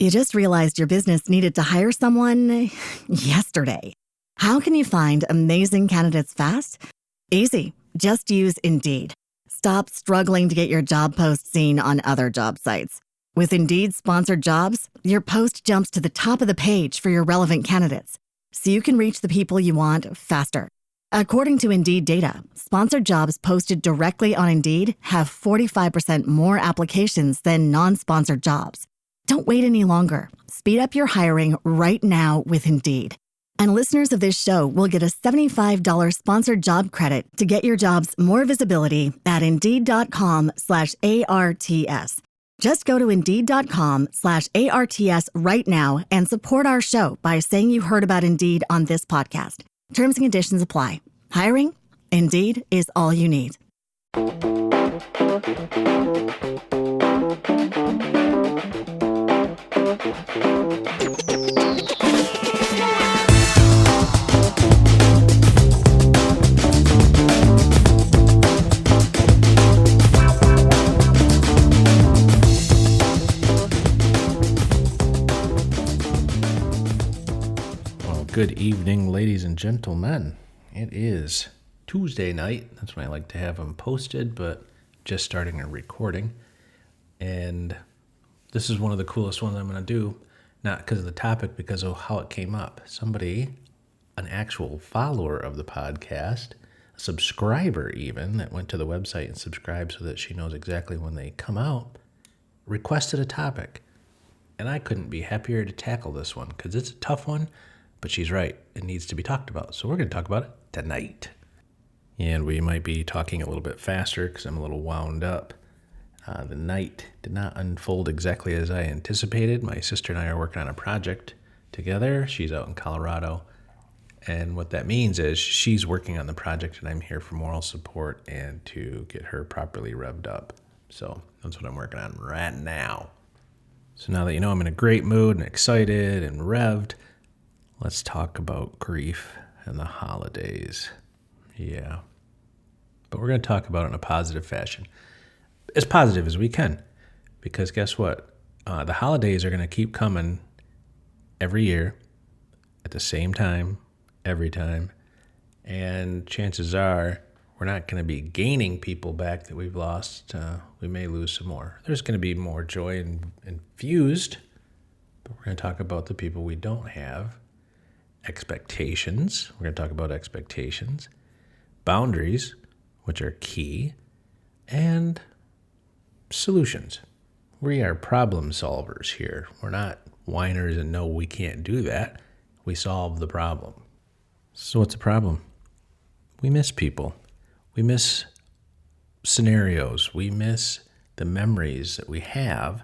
You just realized your business needed to hire someone yesterday. How can you find amazing candidates fast? Easy. Just use Indeed. Stop struggling to get your job post seen on other job sites. With Indeed sponsored jobs, your post jumps to the top of the page for your relevant candidates, so you can reach the people you want faster. According to Indeed data, sponsored jobs posted directly on Indeed have 45% more applications than non-sponsored jobs. Don't wait any longer. Speed up your hiring right now with Indeed. And listeners of this show will get a $75 sponsored job credit to get your jobs more visibility at Indeed.com/ARTS. Just go to Indeed.com/ARTS right now and support our show by saying you heard about Indeed on this podcast. Terms and conditions apply. Hiring? Indeed is all you need. Good evening, ladies and gentlemen. It is Tuesday night. That's when I like to have them posted, but just starting a recording. And this is one of the coolest ones I'm going to do, not because of the topic, because of how it came up. Somebody, an actual follower of the podcast, a subscriber even, that went to the website and subscribed so that she knows exactly when they come out, requested a topic. And I couldn't be happier to tackle this one because it's a tough one. But she's right. It needs to be talked about. So we're going to talk about it tonight. And we might be talking a little bit faster because I'm a little wound up. The night did not unfold exactly as I anticipated. My sister and I are working on a project together. She's out in Colorado. And what that means is she's working on the project and I'm here for moral support and to get her properly revved up. So that's what I'm working on right now. So now that you know I'm in a great mood and excited and revved, let's talk about grief and the holidays. Yeah. But we're going to talk about it in a positive fashion. As positive as we can. Because guess what? The holidays are going to keep coming every year at the same time, every time. And chances are we're not going to be gaining people back that we've lost. We may lose some more. There's going to be more joy infused. But we're going to talk about the people we don't have. Expectations. We're going to talk about expectations, boundaries, which are key, and solutions. We are problem solvers here. We're not whiners and no, we can't do that. We solve the problem. So what's the problem? We miss people. We miss scenarios. We miss the memories that we have.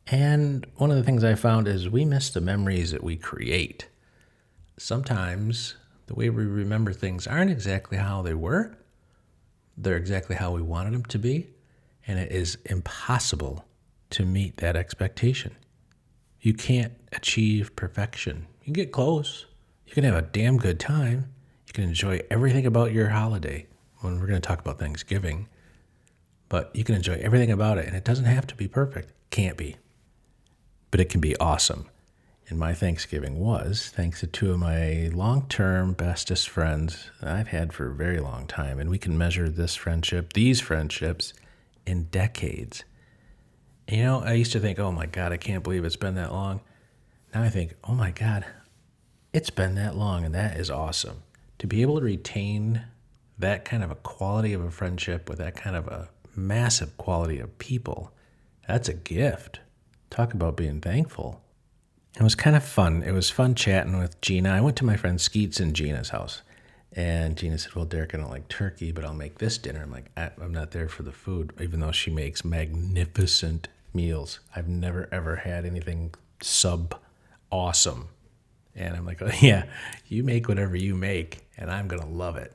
And one of the things I found is we miss the memories that we create. Sometimes the way we remember things aren't exactly how they were. They're exactly how we wanted them to be. And it is impossible to meet that expectation. You can't achieve perfection. You can get close. You can have a damn good time. You can enjoy everything about your holiday. When we're going to talk about Thanksgiving. But you can enjoy everything about it. And it doesn't have to be perfect. Can't be. But it can be awesome. And my Thanksgiving was thanks to two of my long-term bestest friends that I've had for a very long time. And we can measure these friendships in decades. And, you know, I used to think, oh my God, I can't believe it's been that long. Now I think, oh my God, it's been that long and that is awesome. To be able to retain that kind of a quality of a friendship with that kind of a massive quality of people, that's a gift. Talk about being thankful. It was kind of fun. It was fun chatting with Gina. I went to my friend Skeets and Gina's house. And Gina said, well, Derek, I don't like turkey, but I'll make this dinner. I'm like, I'm not there for the food, even though she makes magnificent meals. I've never, ever had anything sub-awesome. And I'm like, oh, yeah, you make whatever you make, and I'm going to love it.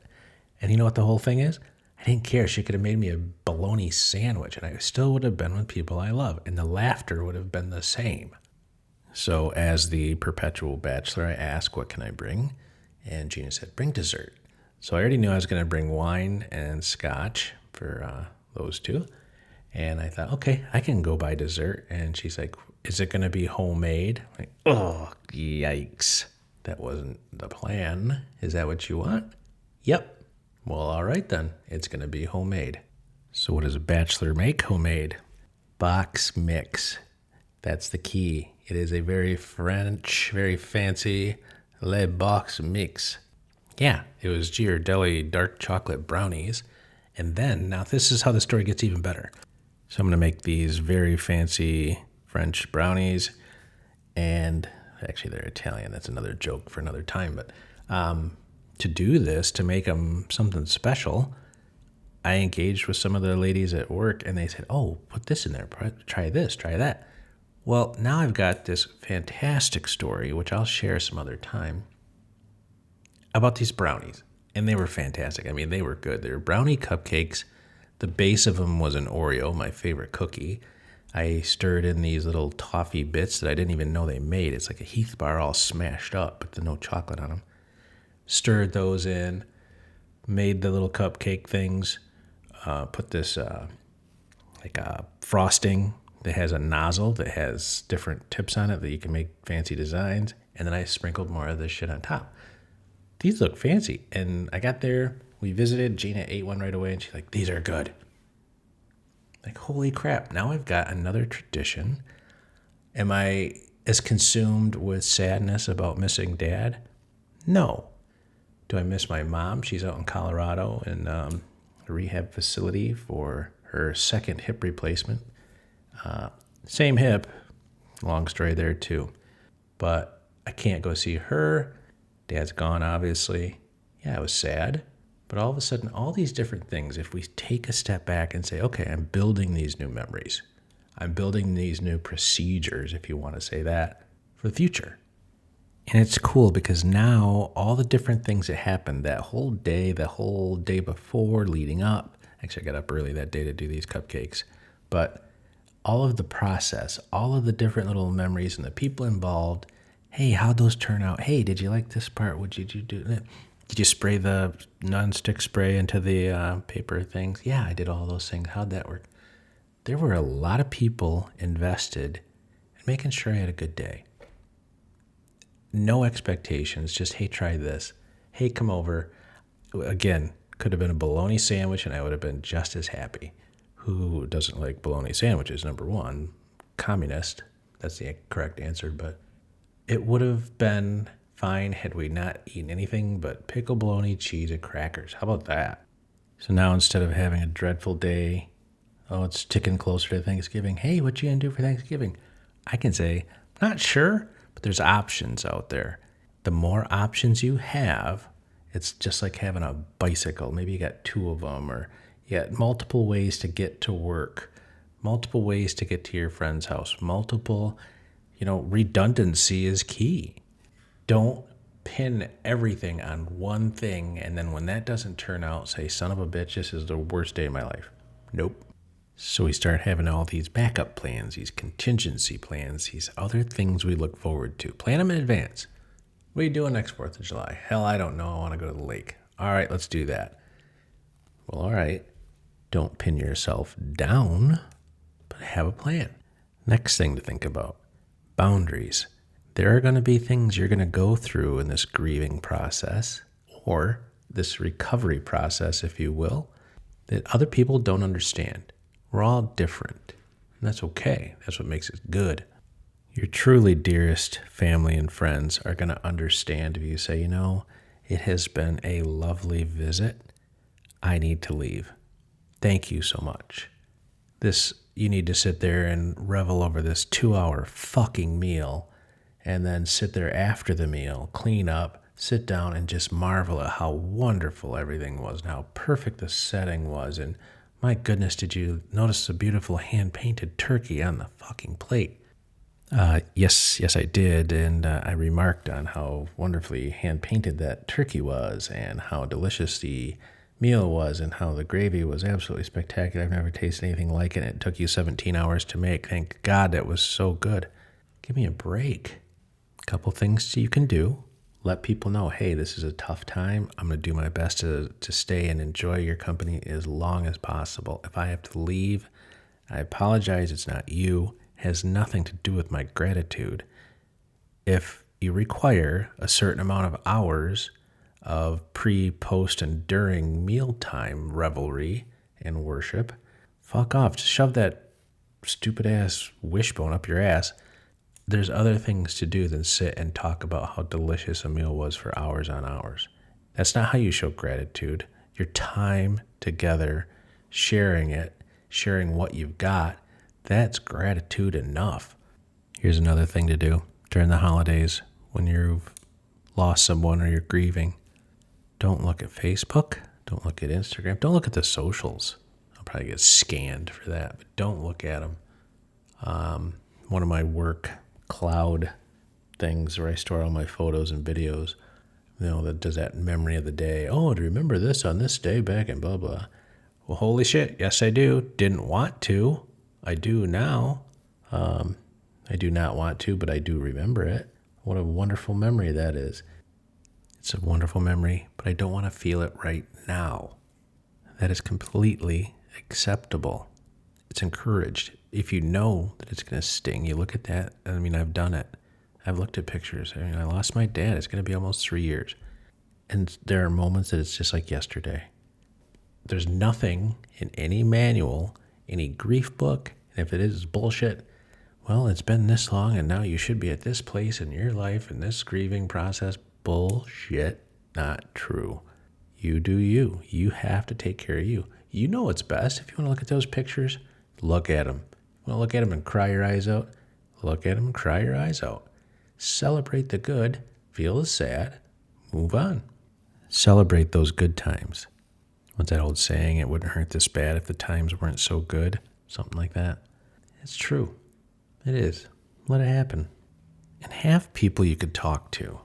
And you know what the whole thing is? I didn't care. She could have made me a bologna sandwich, and I still would have been with people I love. And the laughter would have been the same. So as the perpetual bachelor, I asked, what can I bring? And Gina said, bring dessert. So I already knew I was going to bring wine and scotch for those two. And I thought, okay, I can go buy dessert. And she's like, Is it going to be homemade? Like, oh, yikes. That wasn't the plan. Is that what you want? Yep. Well, all right then. It's going to be homemade. So what does a bachelor make homemade? Box mix. That's the key. It is a very French, very fancy Le Box Mix. Yeah, it was Ghirardelli dark chocolate brownies. And then, now this is how the story gets even better. So I'm going to make these very fancy French brownies. And actually, they're Italian. That's another joke for another time. But to do this, to make them something special, I engaged with some of the ladies at work, and they said, oh, put this in there. Try this, try that. Well, now I've got this fantastic story, which I'll share some other time, about these brownies. And they were fantastic. I mean, they were good. They were brownie cupcakes. The base of them was an Oreo, my favorite cookie. I stirred in these little toffee bits that I didn't even know they made. It's like a Heath bar all smashed up, but no chocolate on them. Stirred those in, made the little cupcake things, put this like a frosting that has a nozzle that has different tips on it that you can make fancy designs. And then I sprinkled more of this shit on top. These look fancy. And I got there, we visited, Gina ate one right away, and she's like, these are good. Like, holy crap, now I've got another tradition. Am I as consumed with sadness about missing Dad? No. Do I miss my mom? She's out in Colorado in a rehab facility for her second hip replacement. Same hip, long story there too. But I can't go see her. Dad's gone, obviously. Yeah, it was sad. But all of a sudden, all these different things, if we take a step back and say, okay, I'm building these new memories. I'm building these new procedures, if you want to say that, for the future. And it's cool because now all the different things that happened that whole day before leading up, actually I got up early that day to do these cupcakes, but all of the process, all of the different little memories and the people involved. Hey, how'd those turn out? Hey, did you like this part? What did you do? Did you spray the nonstick spray into the paper things? Yeah, I did all those things. How'd that work? There were a lot of people invested in making sure I had a good day. No expectations, just, hey, try this. Hey, come over. Again, could have been a bologna sandwich and I would have been just as happy. Who doesn't like bologna sandwiches, number one? Communist. That's the correct answer, but it would have been fine had we not eaten anything but pickle, bologna, cheese, and crackers. How about that? So now instead of having a dreadful day, oh, it's ticking closer to Thanksgiving. Hey, what you gonna do for Thanksgiving? I can say, not sure, but there's options out there. The more options you have, it's just like having a bicycle. Maybe you got two of them, or you got multiple ways to get to work, multiple ways to get to your friend's house, redundancy is key. Don't pin everything on one thing, and then when that doesn't turn out, say, son of a bitch, this is the worst day of my life. Nope. So we start having all these backup plans, these contingency plans, these other things we look forward to. Plan them in advance. What are you doing next 4th of July? Hell, I don't know. I want to go to the lake. All right, let's do that. Well, all right. Don't pin yourself down, but have a plan. Next thing to think about, boundaries. There are going to be things you're going to go through in this grieving process, or this recovery process, if you will, that other people don't understand. We're all different, and that's okay. That's what makes it good. Your truly dearest family and friends are going to understand if you say, it has been a lovely visit. I need to leave. Thank you so much. You need to sit there and revel over this 2-hour fucking meal, and then sit there after the meal, clean up, sit down, and just marvel at how wonderful everything was and how perfect the setting was. And my goodness, did you notice the beautiful hand-painted turkey on the fucking plate? Yes, I did. And I remarked on how wonderfully hand-painted that turkey was and how delicious the meal was and how the gravy was absolutely spectacular. I've never tasted anything like it. It took you 17 hours to make. Thank God that was so good. Give me a break. Couple things you can do. Let people know, hey, this is a tough time. I'm going to do my best to stay and enjoy your company as long as possible. If I have to leave, I apologize. It's not you. has nothing to do with my gratitude. If you require a certain amount of hours of pre, post, and during mealtime revelry and worship, fuck off. Just shove that stupid ass wishbone up your ass. There's other things to do than sit and talk about how delicious a meal was for hours on hours. That's not how you show gratitude. Your time together, sharing it, sharing what you've got, that's gratitude enough. Here's another thing to do during the holidays when you've lost someone or you're grieving. Don't look at Facebook. Don't look at Instagram. Don't look at the socials. I'll probably get scanned for that, but don't look at them. One of my work cloud things where I store all my photos and videos, that does that memory of the day. Oh, do you remember this on this day back and blah, blah. Well, holy shit. Yes, I do. Didn't want to. I do now. I do not want to, but I do remember it. What a wonderful memory that is. It's a wonderful memory, but I don't want to feel it right now. That is completely acceptable. It's encouraged. If you know that it's going to sting, you look at that. I've done it. I've looked at pictures. I lost my dad. It's going to be almost 3 years. And there are moments that it's just like yesterday. There's nothing in any manual, any grief book, and if it is bullshit, well, it's been this long and now you should be at this place in your life in this grieving process. Bullshit, not true. You do you. You have to take care of you. You know what's best. If you want to look at those pictures, look at them. You want to look at them and cry your eyes out? Look at them and cry your eyes out. Celebrate the good, feel the sad, move on. Celebrate those good times. What's that old saying? It wouldn't hurt this bad if the times weren't so good. Something like that. It's true. It is. Let it happen. And have people you could talk to.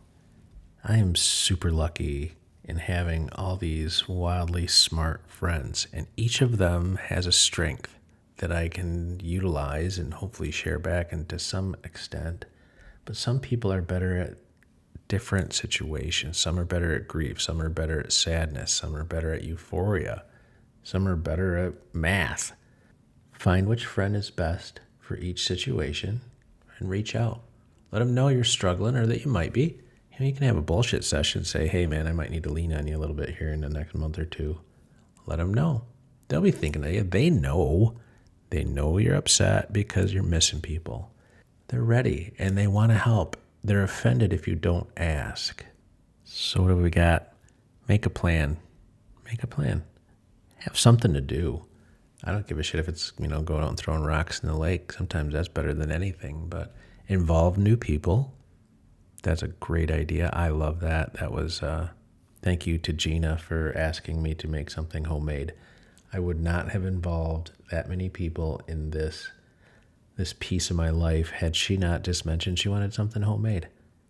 I am super lucky in having all these wildly smart friends, and each of them has a strength that I can utilize and hopefully share back, and to some extent. But some people are better at different situations. Some are better at grief. Some are better at sadness. Some are better at euphoria. Some are better at math. Find which friend is best for each situation and reach out. Let them know you're struggling or that you might be. You can have a bullshit session. Say, hey, man, I might need to lean on you a little bit here in the next month or two. Let them know. They'll be thinking of you. They know. They know you're upset because you're missing people. They're ready and they want to help. They're offended if you don't ask. So what do we got? Make a plan. Make a plan. Have something to do. I don't give a shit if it's, going out and throwing rocks in the lake. Sometimes that's better than anything. But involve new people. That's a great idea. I love that. That was, thank you to Gina for asking me to make something homemade. I would not have involved that many people in this piece of my life had she not just mentioned she wanted something homemade.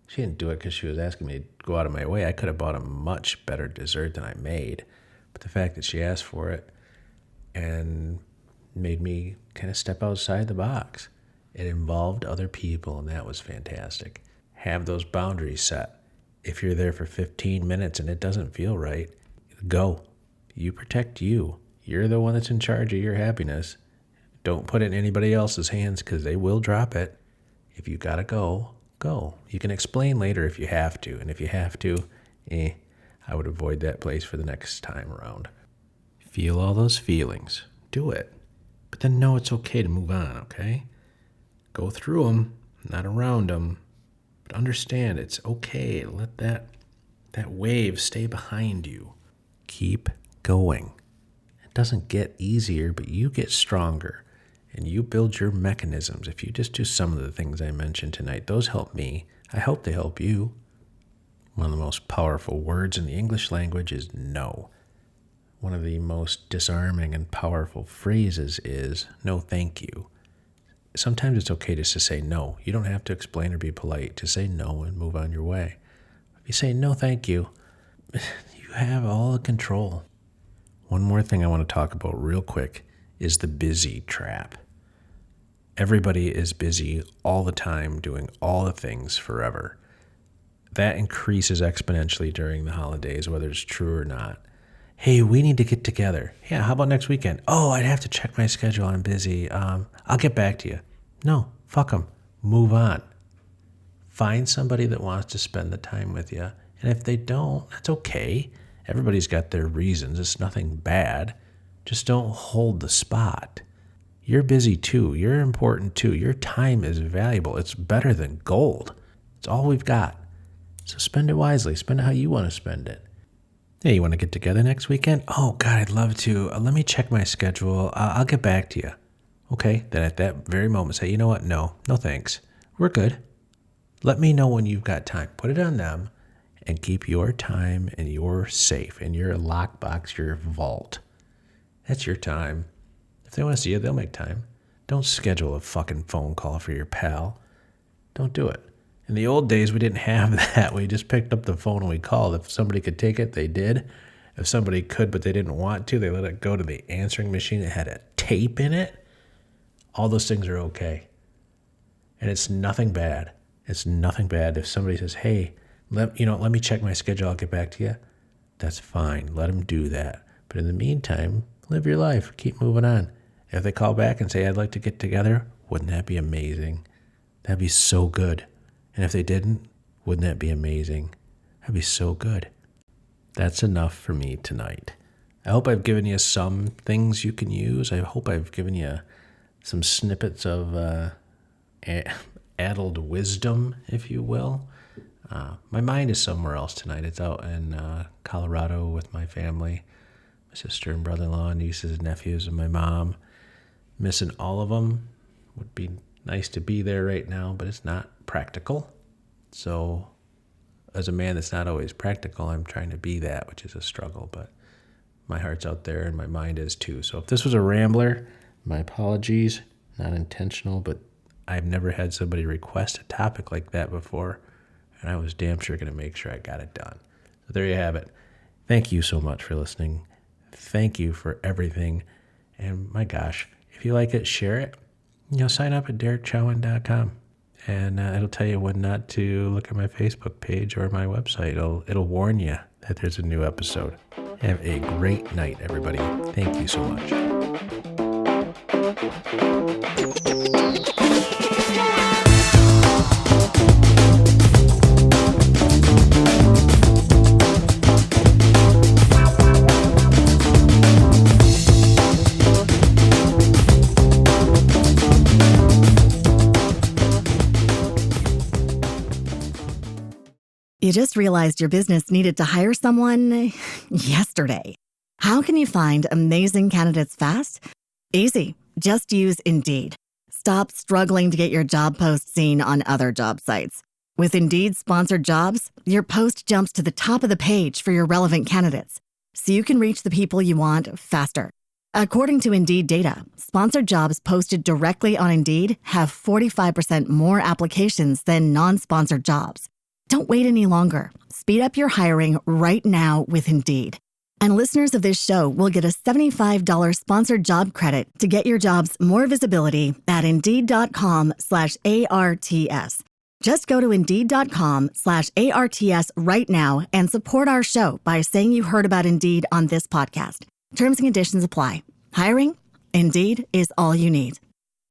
She didn't do it because she was asking me to go out of my way. I could have bought a much better dessert than I made. But the fact that she asked for it and made me kind of step outside the box. It involved other people, and that was fantastic. Have those boundaries set. If you're there for 15 minutes and it doesn't feel right, go. You protect you. You're the one that's in charge of your happiness. Don't put it in anybody else's hands because they will drop it. If you gotta go, go. You can explain later if you have to. And if you have to, I would avoid that place for the next time around. Feel all those feelings. Do it. But then know it's okay to move on, okay? Go through them, not around them. But understand it's okay. Let that wave stay behind you. Keep going. It doesn't get easier, but you get stronger. And you build your mechanisms. If you just do some of the things I mentioned tonight, those help me. I hope they help you. One of the most powerful words in the English language is no. One of the most disarming and powerful phrases is no thank you. Sometimes it's okay just to say no. You don't have to explain or be polite. Just say no and move on your way. If you say no thank you, you have all the control. One more thing I want to talk about real quick is the busy trap. Everybody is busy all the time doing all the things forever. That increases exponentially during the holidays, whether it's true or not. Hey, we need to get together. Yeah, how about next weekend? Oh, I'd have to check my schedule. I'm busy. I'll get back to you. No, fuck them. Move on. Find somebody that wants to spend the time with you. And if they don't, that's okay. Everybody's got their reasons. It's nothing bad. Just don't hold the spot. You're busy too. You're important too. Your time is valuable. It's better than gold. It's all we've got. So spend it wisely. Spend it how you want to spend it. Hey, you want to get together next weekend? Oh, God, I'd love to. Let me check my schedule. I'll get back to you. Okay, then at that very moment, say, you know what? No thanks. We're good. Let me know when you've got time. Put it on them and keep your time and your safe in your lockbox, your vault. That's your time. If they want to see you, they'll make time. Don't schedule a fucking phone call for your pal. Don't do it. In the old days, we didn't have that. We just picked up the phone and we called. If somebody could take it, they did. If somebody could, but they didn't want to, they let it go to the answering machine that had a tape in it. All those things are okay. And it's nothing bad. It's nothing bad if somebody says, hey, let me check my schedule. I'll get back to you. That's fine. Let them do that. But in the meantime, live your life. Keep moving on. If they call back and say, I'd like to get together, wouldn't that be amazing? That'd be so good. And if they didn't, wouldn't that be amazing? That'd be so good. That's enough for me tonight. I hope I've given you some things you can use. I hope I've given you some snippets of addled wisdom, if you will. My mind is somewhere else tonight. It's out in Colorado with my family, my sister and brother-in-law, nieces and nephews, and my mom. Missing all of them. Would be nice to be there right now, but it's not practical. So as a man that's not always practical, I'm trying to be that, which is a struggle, but my heart's out there and my mind is too. So if this was a rambler, my apologies, not intentional, but I've never had somebody request a topic like that before, and I was damn sure going to make sure I got it done. So there you have it. Thank you so much for listening. Thank you for everything. And my gosh, if you like it, share it. Sign up at DerekChowan.com, and it'll tell you when not to look at my Facebook page or my website. It'll warn you that there's a new episode. Have a great night, everybody. Thank you so much. You just realized your business needed to hire someone yesterday. How can you find amazing candidates fast? Easy. Just use Indeed. Stop struggling to get your job post seen on other job sites. With Indeed sponsored jobs, your post jumps to the top of the page for your relevant candidates, so you can reach the people you want faster. According to Indeed data, sponsored jobs posted directly on Indeed have 45% more applications than non-sponsored jobs. Don't wait any longer. Speed up your hiring right now with Indeed. And listeners of this show will get a $75 sponsored job credit to get your jobs more visibility at Indeed.com/ARTS. Just go to Indeed.com/ARTS right now and support our show by saying you heard about Indeed on this podcast. Terms and conditions apply. Hiring? Indeed is all you need.